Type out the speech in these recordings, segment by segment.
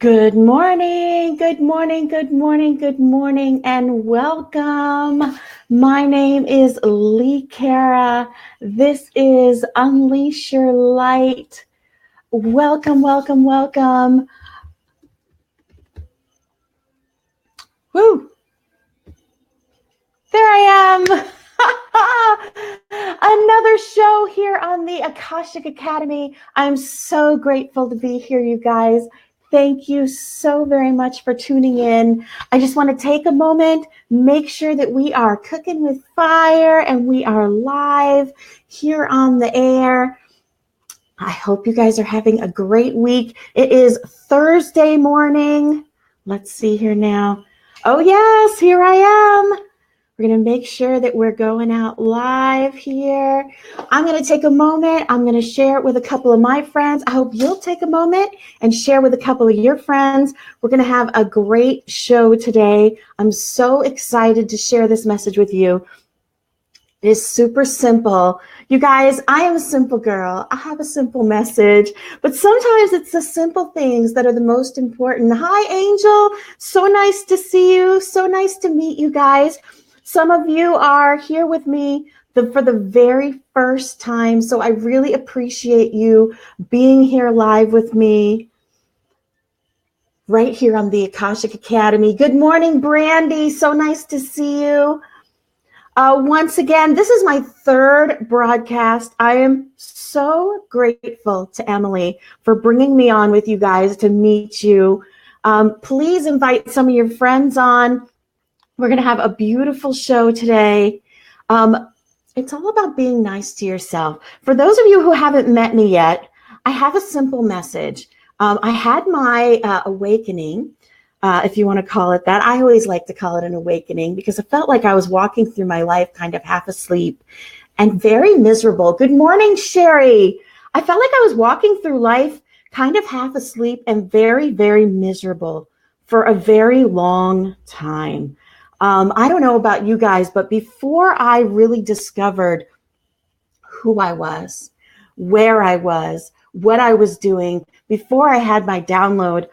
Good morning, good morning, good morning, good morning, and welcome. My name is Lee Cara. This is Unleash Your Light. Welcome, welcome, welcome. Woo! There I am. Another show here on the Akashic Academy. I'm so grateful to be here, you guys. Thank you so very much for tuning in. I just want to take a moment, make sure that we are cooking with fire and we are live here on the air. I hope you guys are having a great week. It is Thursday morning. Let's see here now. Oh yes, here I am. We're going to make sure that we're going out live here. I'm going to take a moment. I'm going to share it with a couple of my friends. I hope you'll take a moment and share with a couple of your friends. We're going to have a great show today. I'm so excited to share this message with you. It is super simple. You guys, I am a simple girl. I have a simple message, but sometimes it's the simple things that are the most important. Hi, Angel. So nice to see you. So nice to meet you guys. Some of you are here with me for the very first time, so I really appreciate you being here live with me right here on the Akashic Academy. Good morning, Brandy. So nice to see you. Once again, this is my third broadcast. I am so grateful to Emily for bringing me on with you guys to meet you. Please invite some of your friends on. We're going to have a beautiful show today. It's all about being nice to yourself. For those of you who haven't met me yet, I have a simple message. I had my awakening, if you want to call it that. I always like to call it an awakening because I felt like I was walking through my life kind of half asleep and very miserable. Good morning, Sherry. I felt like I was walking through life kind of half asleep and very, very miserable for a very long time. I don't know about you guys, but before I really discovered who I was, where I was, what I was doing, before I had my download,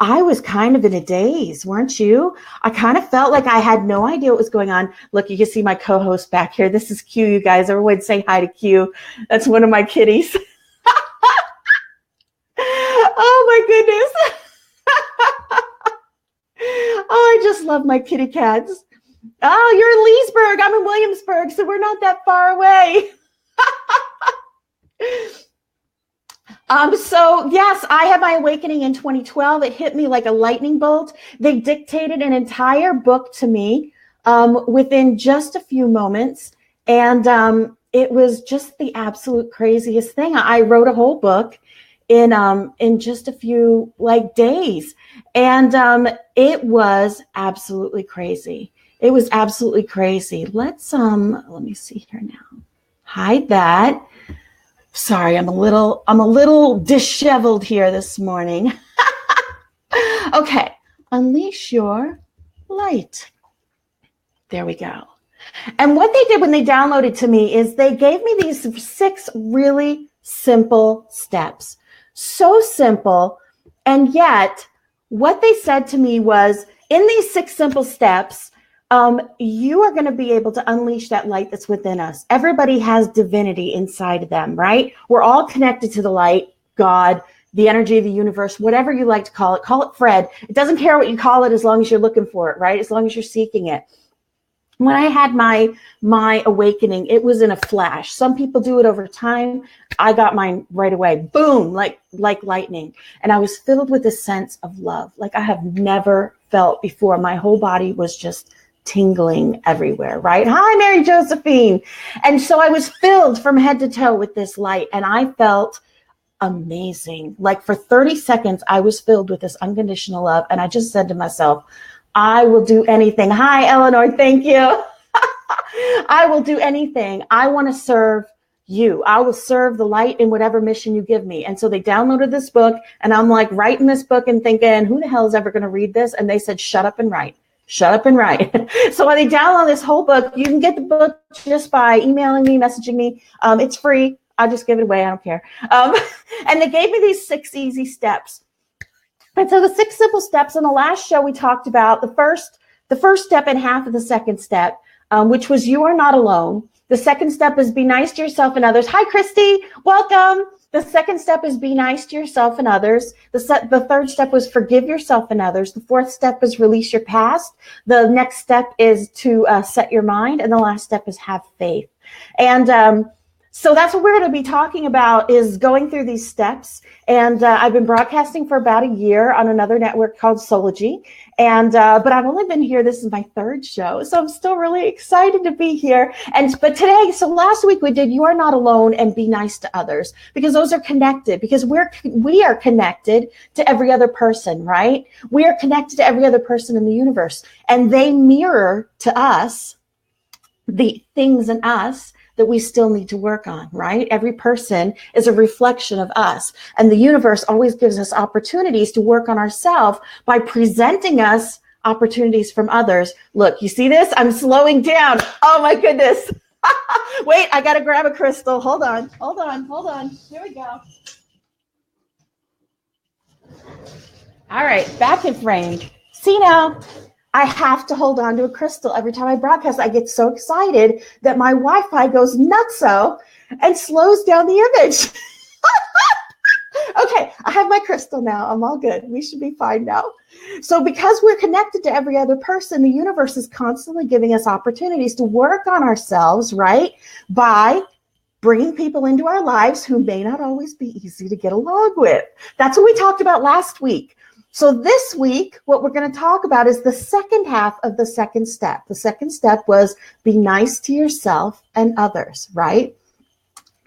I was kind of in a daze, weren't you? I kind of felt like I had no idea what was going on. Look, you can see my co-host back here. This is Q, you guys. Everyone say hi to Q. That's one of my kitties. Oh, my goodness. Oh, I just love my kitty cats. Oh, you're in Leesburg. I'm in Williamsburg, so we're not that far away. So yes, I had my awakening in 2012. It hit me like a lightning bolt. They dictated an entire book to me within just a few moments. And it was just the absolute craziest thing. I wrote a whole book in just a few days. And it was absolutely crazy. It was absolutely crazy. Let me see here now. Hide that. Sorry, I'm a little disheveled here this morning. Okay, unleash your light. There we go. And what they did when they downloaded to me is they gave me these 6 really simple steps. So simple. And yet what they said to me was, in these 6 simple steps, you are going to be able to unleash that light that's within us. Everybody has divinity inside of them, right? We're all connected to the light, God, the energy of the universe, whatever you like to call it Fred. It doesn't care what you call it as long as you're looking for it, right? As long as you're seeking it. When I had my awakening, it was in a flash. Some people do it over time. I got mine right away. Boom, like lightning. And I was filled with a sense of love like I have never felt before. My whole body was just tingling everywhere, right? Hi, Mary Josephine. And so I was filled from head to toe with this light, and I felt amazing. Like for 30 seconds, I was filled with this unconditional love. And I just said to myself, I will do anything. Hi, Eleanor. Thank you. I will do anything. I want to serve you. I will serve the light in whatever mission you give me. And so they downloaded this book, and I'm like writing this book and thinking, who the hell is ever going to read this? And they said, shut up and write. Shut up and write. So when they download this whole book, you can get the book just by emailing me, messaging me. It's free. I'll just give it away. I don't care. And they gave me these 6 easy steps. And so the 6 simple steps in the last show, we talked about the first step and half of the second step, which was you are not alone. The second step is be nice to yourself and others. Hi, Christy. Welcome. The second step is be nice to yourself and others. The third step was forgive yourself and others. The fourth step is release your past. The next step is to set your mind. And the last step is have faith. And so that's what we're going to be talking about, is going through these steps. And I've been broadcasting for about a year on another network called Sology. And but I've only been here. This is my 3rd show, so I'm still really excited to be here. But today, so last week we did You Are Not Alone and Be Nice to Others, because those are connected. Because we are connected to every other person, right? We are connected to every other person in the universe, and they mirror to us the things in us that we still need to work on, right? Every person is a reflection of us. And the universe always gives us opportunities to work on ourselves by presenting us opportunities from others. Look, you see this? I'm slowing down. Oh my goodness. Wait, I got to grab a crystal. Hold on. Here we go. All right, back in frame. See now? I have to hold on to a crystal every time I broadcast. I get so excited that my Wi-Fi goes nutso and slows down the image. Okay, I have my crystal now. I'm all good. We should be fine now. So because we're connected to every other person, the universe is constantly giving us opportunities to work on ourselves, right? By bringing people into our lives who may not always be easy to get along with. That's what we talked about last week. So this week, what we're going to talk about is the second half of the second step. The second step was be nice to yourself and others, right?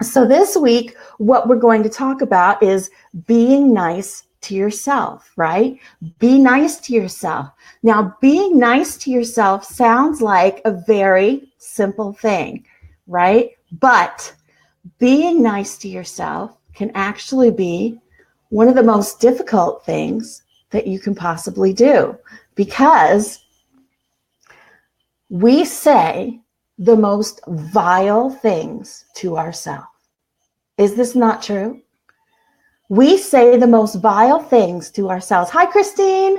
So this week, what we're going to talk about is being nice to yourself, right? Be nice to yourself. Now, being nice to yourself sounds like a very simple thing, right? But being nice to yourself can actually be one of the most difficult things that you can possibly do, because we say the most vile things to ourselves. Is this not true? We say the most vile things to ourselves. Hi, Christine.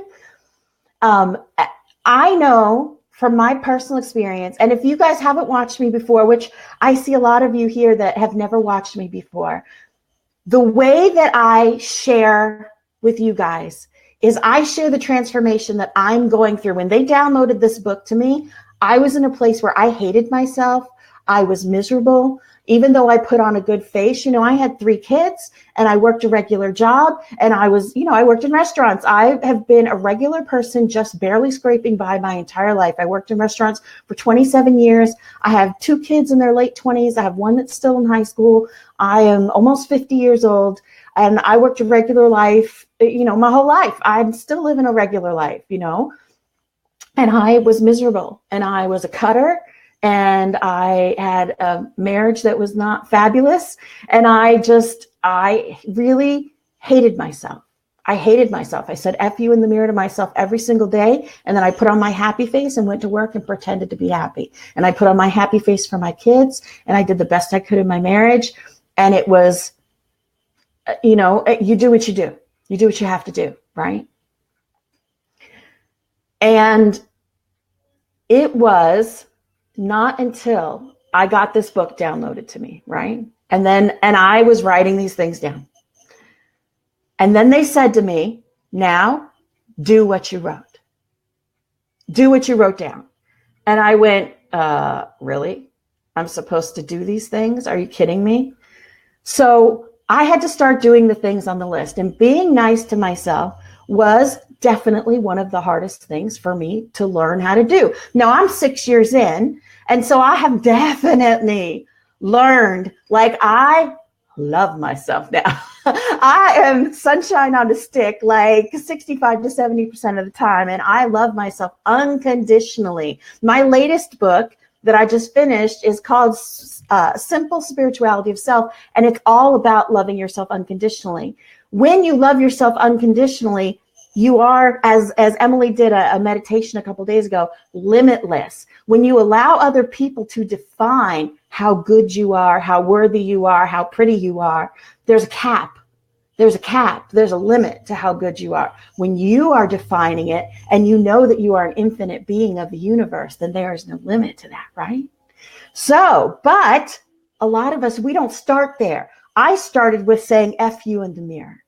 I know from my personal experience, and if you guys haven't watched me before, which I see a lot of you here that have never watched me before, the way that I share with you guys is I share the transformation that I'm going through. When they downloaded this book to me, I was in a place where I hated myself. I was miserable. Even though I put on a good face, I had 3 kids and I worked a regular job, and I worked in restaurants. I have been a regular person, just barely scraping by my entire life. I worked in restaurants for 27 years. I have 2 kids in their late 20s. I have one that's still in high school. I am almost 50 years old, and I worked a regular life, my whole life. I'm still living a regular life, and I was miserable, and I was a cutter, and I had a marriage that was not fabulous. And I really hated myself. I hated myself. I said F you in the mirror to myself every single day. And then I put on my happy face and went to work and pretended to be happy. And I put on my happy face for my kids, and I did the best I could in my marriage. And it was, you do what you do. You do what you have to do, right? And it was not until I got this book downloaded to me, right? And I was writing these things down. And then they said to me, now do what you wrote. Do what you wrote down. And I went, really? I'm supposed to do these things? Are you kidding me? So I had to start doing the things on the list, and being nice to myself was definitely one of the hardest things for me to learn how to do. Now I'm 6 years in, and so I have definitely learned, I love myself now. I am sunshine on a stick, 65 to 70% of the time, and I love myself unconditionally. My latest book that I just finished is called Simple Spirituality of Self, and it's all about loving yourself unconditionally. When you love yourself unconditionally, you are, as Emily did a meditation a couple days ago, limitless. When you allow other people to define how good you are, how worthy you are, how pretty you are, there's a cap. There's a cap, there's a limit to how good you are. When you are defining it and you know that you are an infinite being of the universe, then there is no limit to that, right? So, but a lot of us, we don't start there. I started with saying F you in the mirror,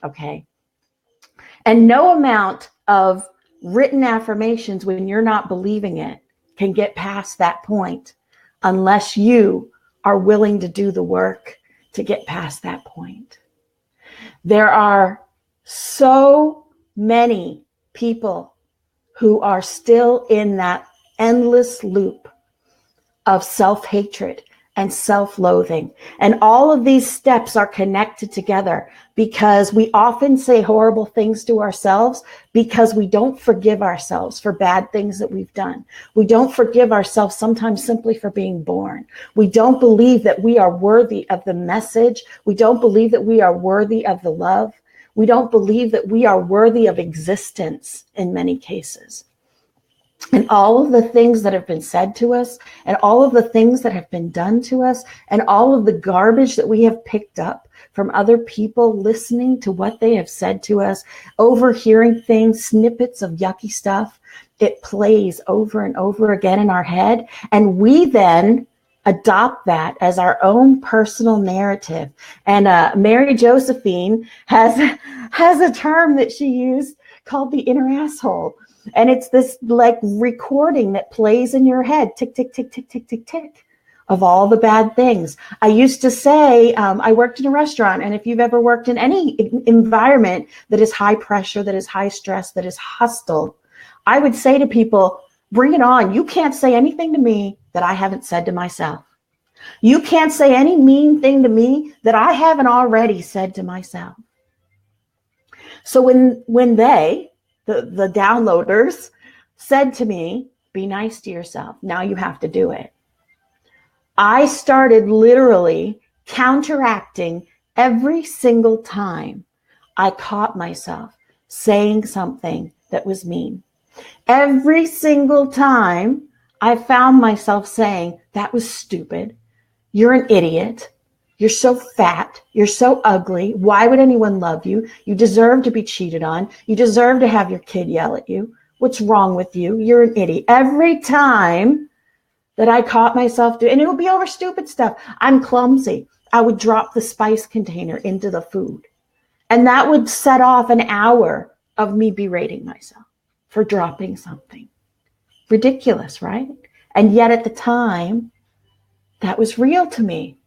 okay? And no amount of written affirmations when you're not believing it can get past that point unless you are willing to do the work to get past that point. There are so many people who are still in that endless loop of self-hatred and self-loathing. And all of these steps are connected together because we often say horrible things to ourselves because we don't forgive ourselves for bad things that we've done. We don't forgive ourselves sometimes simply for being born. We don't believe that we are worthy of the message. We don't believe that we are worthy of the love. We don't believe that we are worthy of existence in many cases. And all of the things that have been said to us, and all of the things that have been done to us, and all of the garbage that we have picked up from other people, listening to what they have said to us, overhearing things, snippets of yucky stuff, it plays over and over again in our head. And we then adopt that as our own personal narrative. And Mary Josephine has a term that she used called the inner asshole. And it's this like recording that plays in your head, tick, tick, tick, tick, tick, tick, tick, of all the bad things. I used to say, I worked in a restaurant, and if you've ever worked in any environment that is high pressure, that is high stress, that is hostile, I would say to people, bring it on. You can't say anything to me that I haven't said to myself. You can't say any mean thing to me that I haven't already said to myself. So when they, the downloaders, said to me, be nice to yourself, now you have to do it, I started literally counteracting every single time I caught myself saying something that was mean. Every single time I found myself saying, that was stupid, you're an idiot, you're so fat, you're so ugly, why would anyone love you? You deserve to be cheated on. You deserve to have your kid yell at you. What's wrong with you? You're an idiot. Every time that I caught myself doing, and it would be over stupid stuff. I'm clumsy. I would drop the spice container into the food. And that would set off an hour of me berating myself for dropping something. Ridiculous, right? And yet at the time, that was real to me.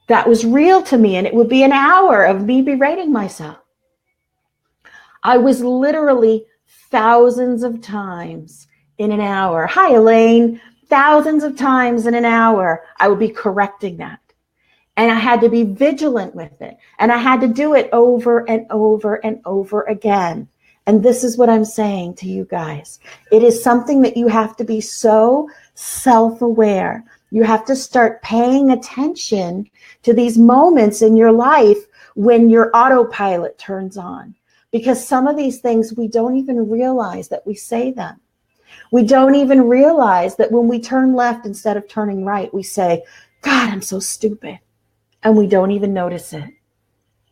That was real to me, and it would be an hour of me berating myself. I was literally thousands of times in an hour. Hi, Elaine. Thousands of times in an hour, I would be correcting that. And I had to be vigilant with it. And I had to do it over and over and over again. And this is what I'm saying to you guys. It is something that you have to be so self-aware. You have to start paying attention to these moments in your life when your autopilot turns on. Because some of these things, we don't even realize that we say them. We don't even realize that when we turn left instead of turning right, we say, God, I'm so stupid. And we don't even notice it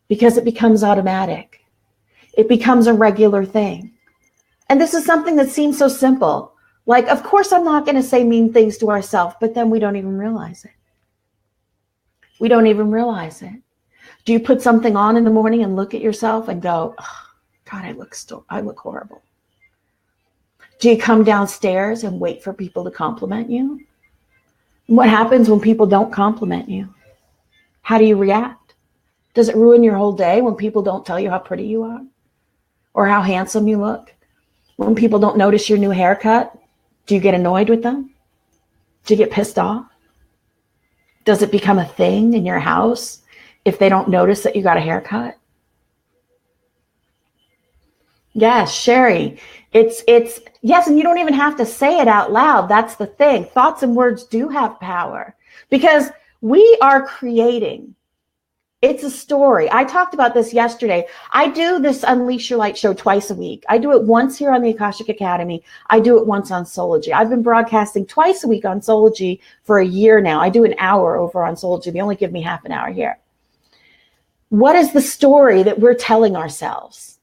because it becomes automatic. It becomes a regular thing. And this is something that seems so simple. Like, of course, I'm not going to say mean things to ourselves, but then we don't even realize it. We don't even realize it. Do you put something on in the morning and look at yourself and go, oh, God, I look horrible? Do you come downstairs and wait for people to compliment you? What happens when people don't compliment you? How do you react? Does it ruin your whole day when people don't tell you how pretty you are or how handsome you look? When people don't notice your new haircut, do you get annoyed with them? Do you get pissed off? Does it become a thing in your house if they don't notice that you got a haircut? Yes, Sherry, it's yes, and you don't even have to say it out loud. That's the thing. Thoughts and words do have power because we are creating. It's a story. I talked about this yesterday. I do this Unleash Your Light show twice a week. I do it once here on the Akashic Academy. I do it once on Soulogy. I've been broadcasting twice a week on Soulogy for a year now. I do an hour over on Soulogy. They only give me half an hour here. What is the story that we're telling ourselves?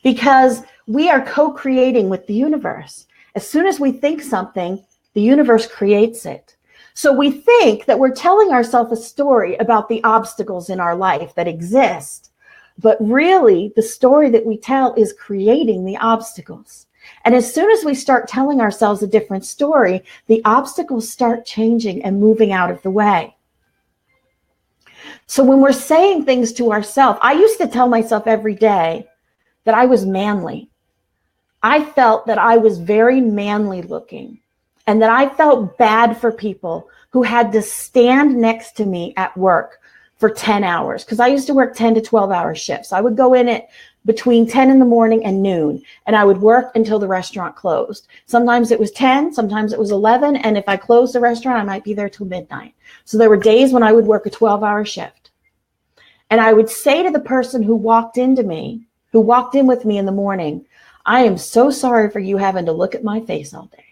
Because we are co-creating with the universe. As soon as we think something, the universe creates it. So we think that we're telling ourselves a story about the obstacles in our life that exist, but really the story that we tell is creating the obstacles. And as soon as we start telling ourselves a different story, the obstacles start changing and moving out of the way. So when we're saying things to ourselves, I used to tell myself every day that I was manly. I felt that I was very manly looking and that I felt bad for people who had to stand next to me at work for 10 hours. Because I used to work 10 to 12 hour shifts. I would go in at between 10 in the morning and noon, and I would work until the restaurant closed. Sometimes it was 10, sometimes it was 11. And if I closed the restaurant, I might be there till midnight. So there were days when I would work a 12-hour shift. And I would say to the person who walked in with me in the morning, I am so sorry for you having to look at my face all day.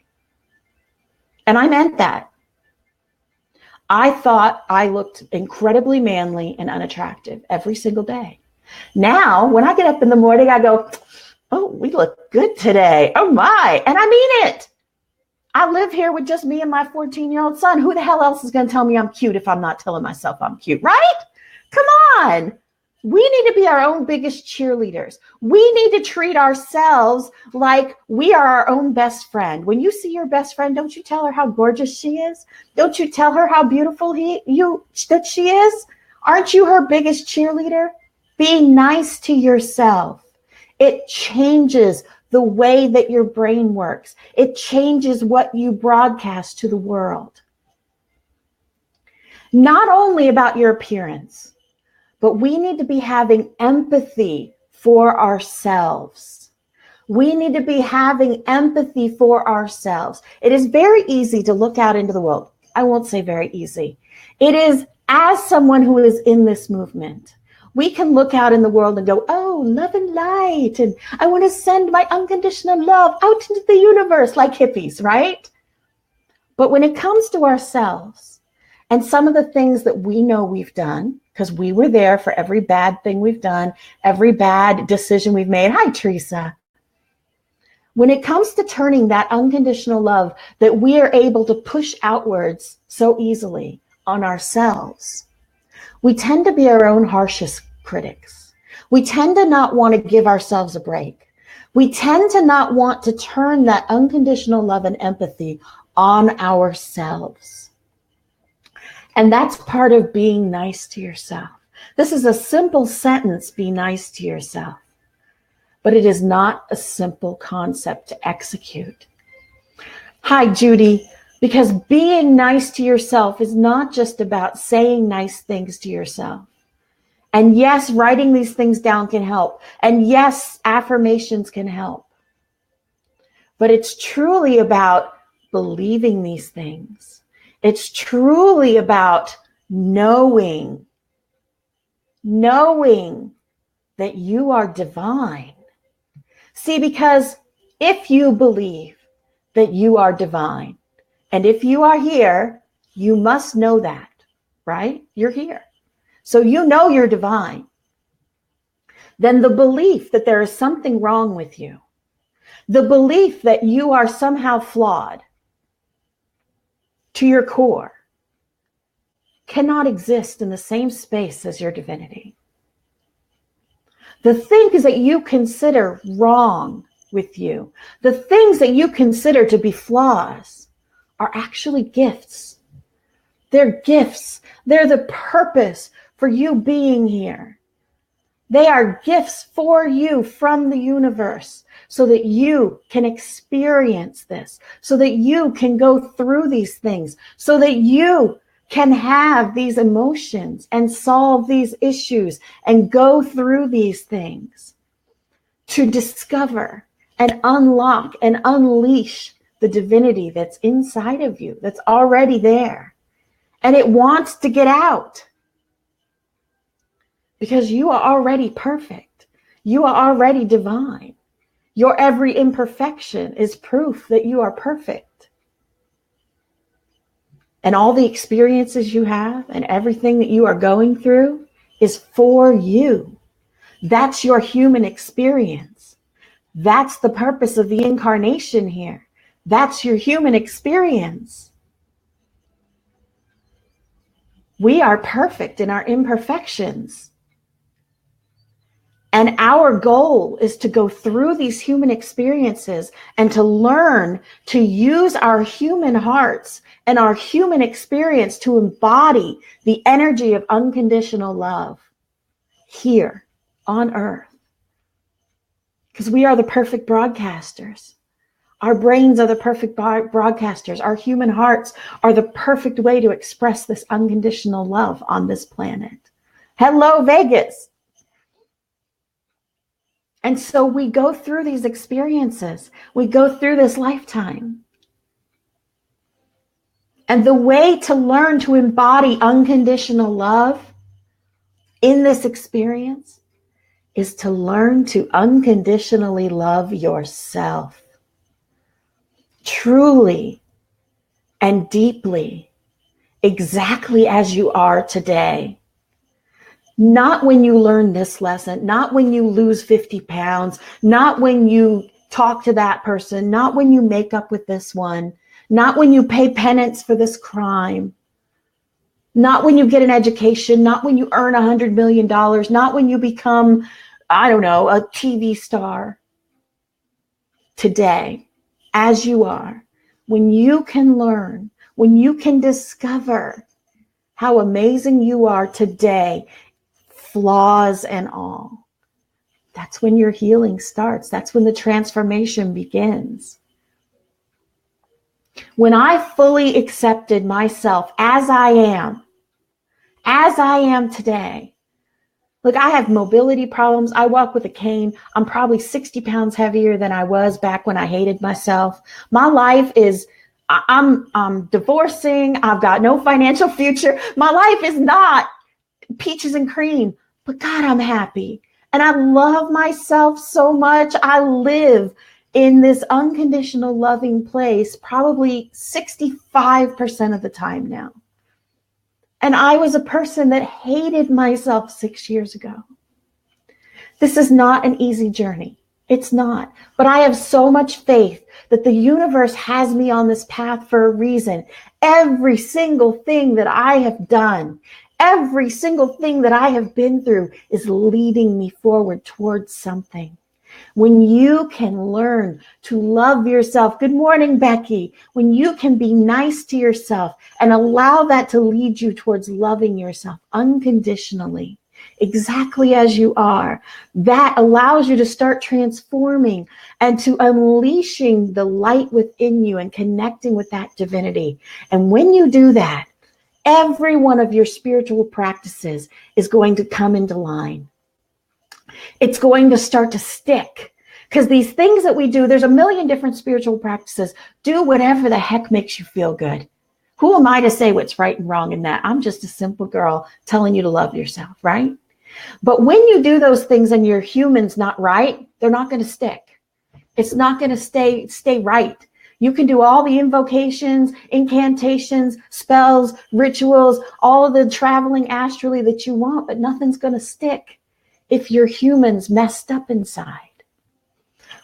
And I meant that. I thought I looked incredibly manly and unattractive every single day. Now, when I get up in the morning, I go, oh, we look good today. Oh my. And I mean it. I live here with just me and my 14-year-old son. Who the hell else is going to tell me I'm cute if I'm not telling myself I'm cute, right? Come on. We need to be our own biggest cheerleaders. We need to treat ourselves like we are our own best friend. When you see your best friend, don't you tell her how gorgeous she is? Don't you tell her how beautiful that she is? Aren't you her biggest cheerleader? Being nice to yourself. It changes the way that your brain works. It changes what you broadcast to the world. Not only about your appearance, but we need to be having empathy for ourselves. We need to be having empathy for ourselves. It is very easy to look out into the world. I won't say very easy. It is, as someone who is in this movement, we can look out in the world and go, oh, love and light. And I want to send my unconditional love out into the universe like hippies, right? But when it comes to ourselves and some of the things that we know we've done, because we were there for every bad thing we've done, every bad decision we've made. Hi, Teresa. When it comes to turning that unconditional love that we are able to push outwards so easily on ourselves, we tend to be our own harshest critics. We tend to not want to give ourselves a break. We tend to not want to turn that unconditional love and empathy on ourselves. And that's part of being nice to yourself. This is a simple sentence, be nice to yourself. But it is not a simple concept to execute. Hi, Judy. Because being nice to yourself is not just about saying nice things to yourself. And yes, writing these things down can help. And yes, affirmations can help. But it's truly about believing these things. It's truly about knowing that you are divine. See, because if you believe that you are divine, and if you are here, you must know that, right? You're here. So you know you're divine. Then the belief that there is something wrong with you, the belief that you are somehow flawed to your core, cannot exist in the same space as your divinity. The things that you consider wrong with you, the things that you consider to be flaws, are actually gifts. They're gifts. They're the purpose for you being here. They are gifts for you from the universe so that you can experience this, so that you can go through these things, so that you can have these emotions and solve these issues and go through these things to discover and unlock and unleash the divinity that's inside of you, that's already there. And it wants to get out because you are already perfect. You are already divine. Your every imperfection is proof that you are perfect. And all the experiences you have and everything that you are going through is for you. That's your human experience. That's the purpose of the incarnation here. That's your human experience. We are perfect in our imperfections. And our goal is to go through these human experiences and to learn to use our human hearts and our human experience to embody the energy of unconditional love here on earth. Because we are the perfect broadcasters. Our brains are the perfect broadcasters. Our human hearts are the perfect way to express this unconditional love on this planet. Hello, Vegas. And so we go through these experiences. We go through this lifetime. And the way to learn to embody unconditional love in this experience is to learn to unconditionally love yourself. Truly and deeply, exactly as you are today. Not when you learn this lesson, not when you lose 50 pounds, not when you talk to that person, not when you make up with this one, not when you pay penance for this crime, not when you get an education, not when you earn $100 million, not when you become, I don't know, a TV star. Today, as you are, when you can learn, when you can discover how amazing you are today, flaws and all, that's when your healing starts. That's when the transformation begins. When I fully accepted myself as I am today, look, I have mobility problems. I walk with a cane. I'm probably 60 pounds heavier than I was back when I hated myself. My life is, I'm divorcing. I've got no financial future. My life is not peaches and cream. But God, I'm happy. And I love myself so much. I live in this unconditional loving place probably 65% of the time now. And I was a person that hated myself 6 years ago. This is not an easy journey. It's not. But I have so much faith that the universe has me on this path for a reason. Every single thing that I have done, every single thing that I have been through is leading me forward towards something. When you can learn to love yourself, good morning, Becky, when you can be nice to yourself and allow that to lead you towards loving yourself unconditionally, exactly as you are, that allows you to start transforming and to unleashing the light within you and connecting with that divinity. And when you do that, every one of your spiritual practices is going to come into line. It's going to start to stick, because these things that we do, there's a million different spiritual practices. Do whatever the heck makes you feel good. Who am I to say what's right and wrong in that? I'm just a simple girl telling you to love yourself, right? But when you do those things and your human's not right, they're not going to stick. It's not going to stay right. You can do all the invocations, incantations, spells, rituals, all of the traveling astrally that you want, but nothing's going to stick if your human's messed up inside.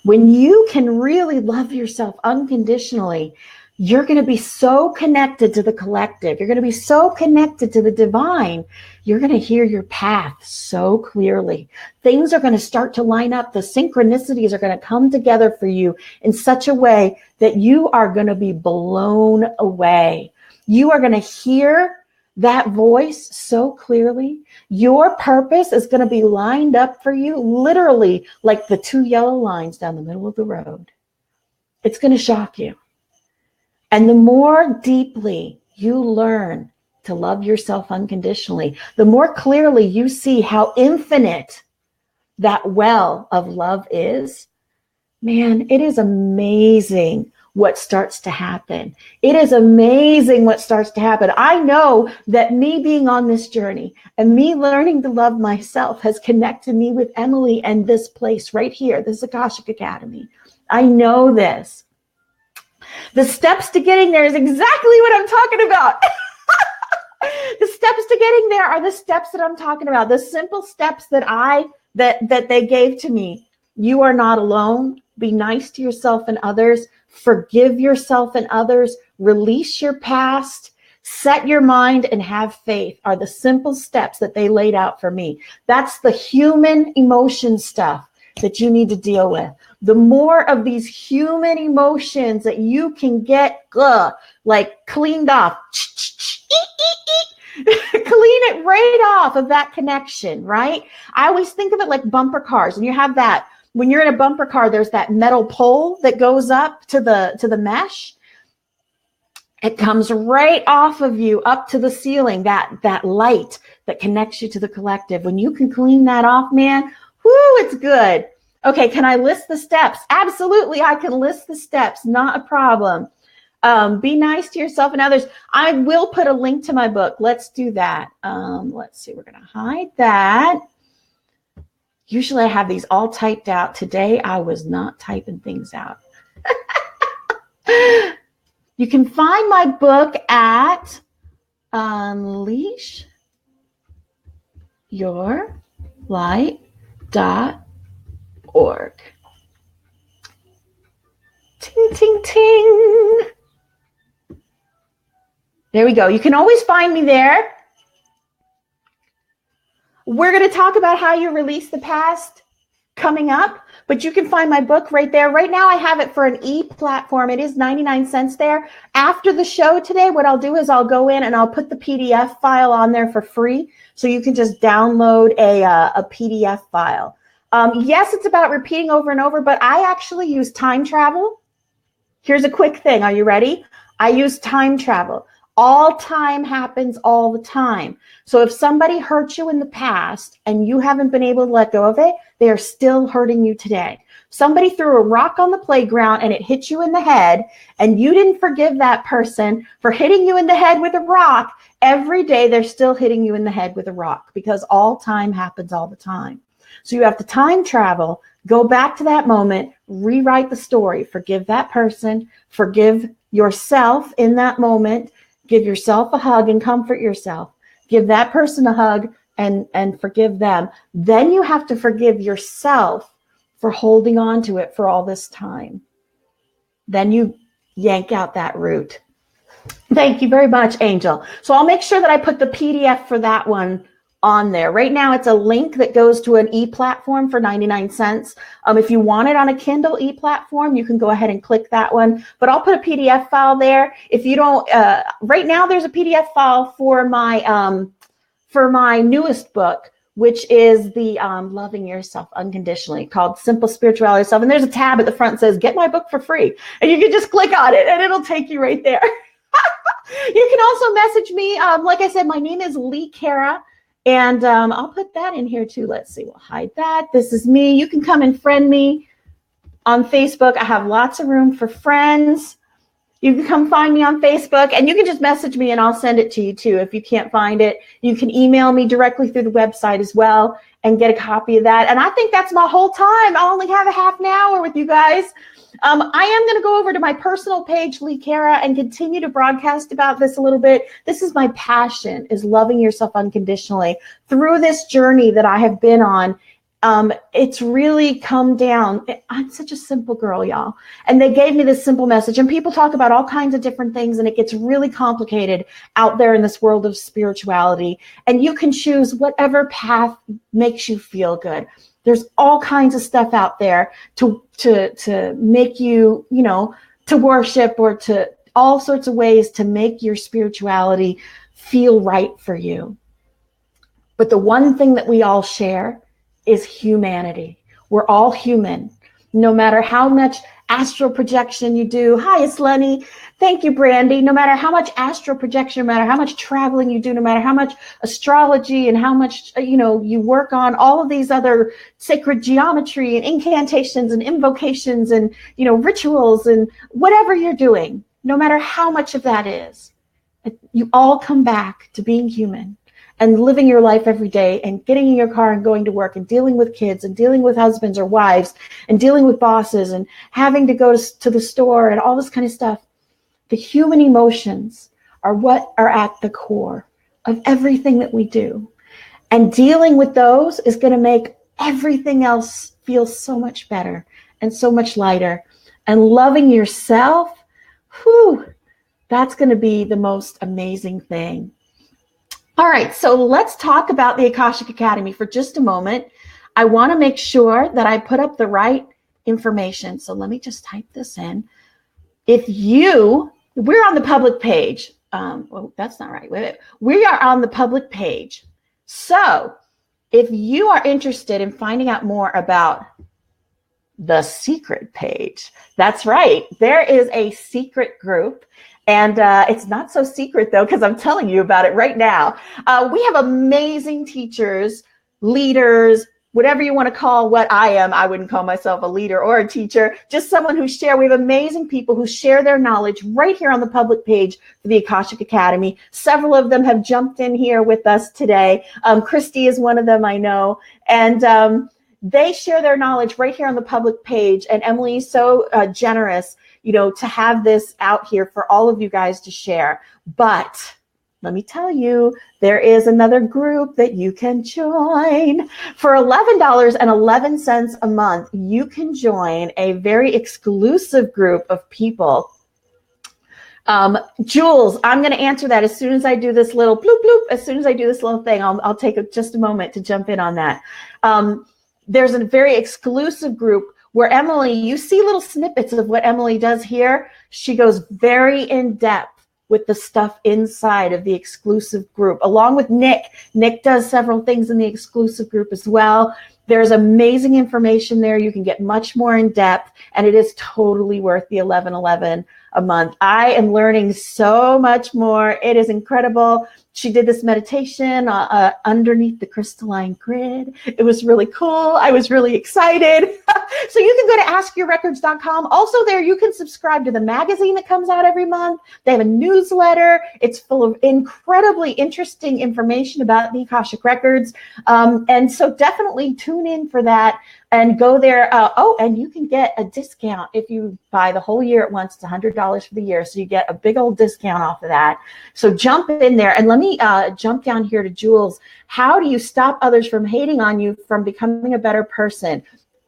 When you can really love yourself unconditionally, you're going to be so connected to the collective. You're going to be so connected to the divine. You're going to hear your path so clearly. Things are going to start to line up. The synchronicities are going to come together for you in such a way that you are going to be blown away. You are going to hear that voice so clearly. Your purpose is going to be lined up for you, literally like the two yellow lines down the middle of the road. It's going to shock you. And the more deeply you learn to love yourself unconditionally, the more clearly you see how infinite that well of love is. Man, it is amazing what starts to happen. It is amazing what starts to happen. I know that me being on this journey and me learning to love myself has connected me with Emily and this place right here, this Akashic Academy. I know this. The steps to getting there is exactly what I'm talking about. The steps to getting there are the steps that I'm talking about. The simple steps that they gave to me. You are not alone. Be nice to yourself and others. Forgive yourself and others. Release your past. Set your mind and have faith are the simple steps that they laid out for me. That's the human emotion stuff that you need to deal with. The more of these human emotions that you can get like cleaned off, clean it right off of that connection, right? I always think of it like bumper cars. And you have that, when you're in a bumper car, there's that metal pole that goes up to the mesh. It comes right off of you up to the ceiling, that light that connects you to the collective. When you can clean that off, man, whoo, it's good. Okay, can I list the steps? Absolutely, I can list the steps, not a problem. Be nice to yourself and others. I will put a link to my book. Let's do that. Let's see, we're gonna hide that. Usually I have these all typed out. Today I was not typing things out. You can find my book at unleashyourlight.org. Ting, ting, ting. There we go. You can always find me there. We're going to talk about how you release the past coming up, but you can find my book right there. Right now I have it for an e-platform. It is 99 cents there. After the show today, what I'll do is I'll go in and I'll put the PDF file on there for free. So you can just download a PDF file. Yes, it's about repeating over and over, but I actually use time travel. Here's a quick thing. Are you ready? I use time travel. All time happens all the time. So if somebody hurt you in the past and you haven't been able to let go of it, they are still hurting you today. Somebody threw a rock on the playground and it hit you in the head and you didn't forgive that person for hitting you in the head with a rock. Every day they're still hitting you in the head with a rock because all time happens all the time. So you have to time travel, go back to that moment, rewrite the story, forgive that person, forgive yourself in that moment, give yourself a hug and comfort yourself. Give that person a hug and forgive them. Then you have to forgive yourself for holding on to it for all this time. Then you yank out that root. Thank you very much, Angel. So I'll make sure that I put the PDF for that one on there. Right now, it's a link that goes to an e-platform for 99 cents. If you want it on a Kindle e-platform, you can go ahead and click that one. But I'll put a PDF file there. If you don't, right now there's a PDF file for my newest book, which is the Loving Yourself Unconditionally, called Simple Spirituality Self. And there's a tab at the front that says, get my book for free. And you can just click on it and it'll take you right there. You can also message me. Like I said, my name is Lee Cara. And I'll put that in here too. Let's see, we'll hide that. This is me. You can come and friend me on Facebook. I have lots of room for friends. You can come find me on Facebook and you can just message me and I'll send it to you too. If you can't find it, you can email me directly through the website as well and get a copy of that. And I think that's my whole time. I only have a half an hour with you guys. I am going to go over to my personal page, Lee Cara, and continue to broadcast about this a little bit. This is my passion, is loving yourself unconditionally. Through this journey that I have been on, it's really come down. I'm such a simple girl, y'all. And they gave me this simple message. And people talk about all kinds of different things, and it gets really complicated out there in this world of spirituality. And you can choose whatever path makes you feel good. There's all kinds of stuff out there to make you, to worship, or to all sorts of ways to make your spirituality feel right for you. But the one thing that we all share is humanity. We're all human. No matter how much astral projection you do. Hi, it's Lenny. Thank you, Brandy. No matter how much astral projection, no matter how much traveling you do, no matter how much astrology and how much, you work on all of these other sacred geometry and incantations and invocations and, rituals and whatever you're doing, no matter how much of that is, you all come back to being human and living your life every day and getting in your car and going to work and dealing with kids and dealing with husbands or wives and dealing with bosses and having to go to the store and all this kind of stuff. The human emotions are what are at the core of everything that we do. And dealing with those is going to make everything else feel so much better and so much lighter. And loving yourself, that's going to be the most amazing thing. All right, so let's talk about the Akashic Academy for just a moment. I want to make sure that I put up the right information. So let me just type this in. We're on the public page. Well, that's not right. Wait. We are on the public page. So if you are interested in finding out more about the secret page, that's right. There is a secret group. And it's not so secret, though, because I'm telling you about it right now. We have amazing teachers, leaders, whatever you want to call what I am. I wouldn't call myself a leader or a teacher, just someone who we have amazing people who share their knowledge right here on the public page for the Akashic Academy. Several of them have jumped in here with us today. Christy is one of them, I know. And they share their knowledge right here on the public page. And Emily is so generous, to have this out here for all of you guys to share. But let me tell you, there is another group that you can join. For $11.11 a month, you can join a very exclusive group of people. Jules, I'm going to answer that as soon as I do this little bloop bloop. As soon as I do this little thing, I'll take just a moment to jump in on that. There's a very exclusive group where Emily, you see little snippets of what Emily does here. She goes very in depth with the stuff inside of the exclusive group, along with Nick. Nick does several things in the exclusive group as well. There's amazing information there. You can get much more in depth, and it is totally worth the $11.11 a month. I am learning so much more. It is incredible. She did this meditation underneath the crystalline grid. It was really cool. I was really excited. So you can go to askyourrecords.com. Also there, you can subscribe to the magazine that comes out every month. They have a newsletter. It's full of incredibly interesting information about the Akashic Records. And so definitely tune in for that and go there. And you can get a discount if you buy the whole year at once. It's $100 for the year. So you get a big old discount off of that. So jump in there. And let me jump down here to Jules. How do you stop others from hating on you from becoming a better person?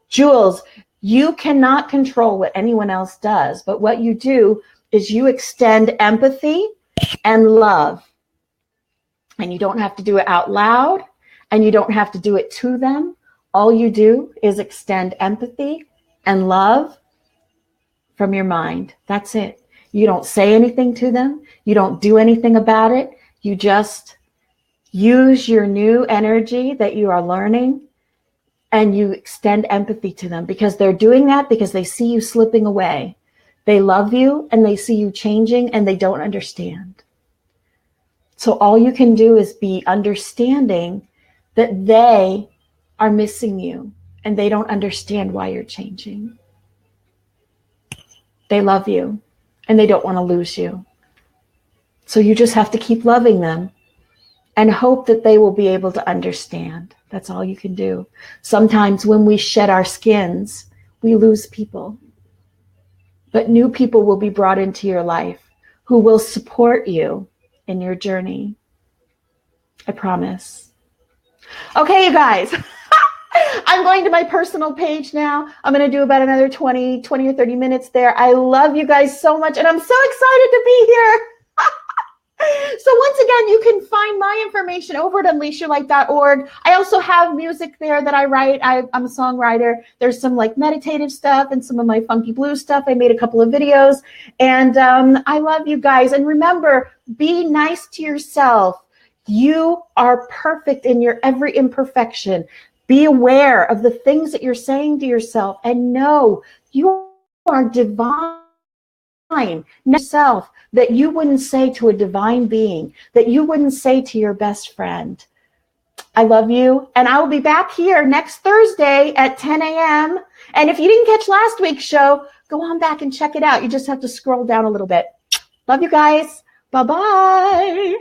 Jules, you cannot control what anyone else does, but what you do is you extend empathy and love. And you don't have to do it out loud, and you don't have to do it to them. All you do is extend empathy and love from your mind. That's it. You don't say anything to them. You don't do anything about it. You just use your new energy that you are learning, and you extend empathy to them, because they're doing that because they see you slipping away. They love you and they see you changing, and they don't understand. So all you can do is be understanding that they are missing you and they don't understand why you're changing. They love you and they don't want to lose you. So you just have to keep loving them and hope that they will be able to understand. That's all you can do. Sometimes when we shed our skins, we lose people. But new people will be brought into your life who will support you in your journey. I promise. Okay, you guys. I'm going to my personal page now. I'm going to do about another 20 or 30 minutes there. I love you guys so much, and I'm so excited to be here. So once again, you can find my information over at unleashyourlight.org. I also have music there that I write. I'm a songwriter. There's some like meditative stuff and some of my funky blues stuff. I made a couple of videos, and I love you guys. And remember, be nice to yourself. You are perfect in your every imperfection. Be aware of the things that you're saying to yourself, and know you are divine. Yourself that you wouldn't say to a divine being, that you wouldn't say to your best friend. I love you, and I will be back here next Thursday at 10 a.m. And if you didn't catch last week's show, go on back and check it out. You just have to scroll down a little bit. Love you guys. Bye-bye.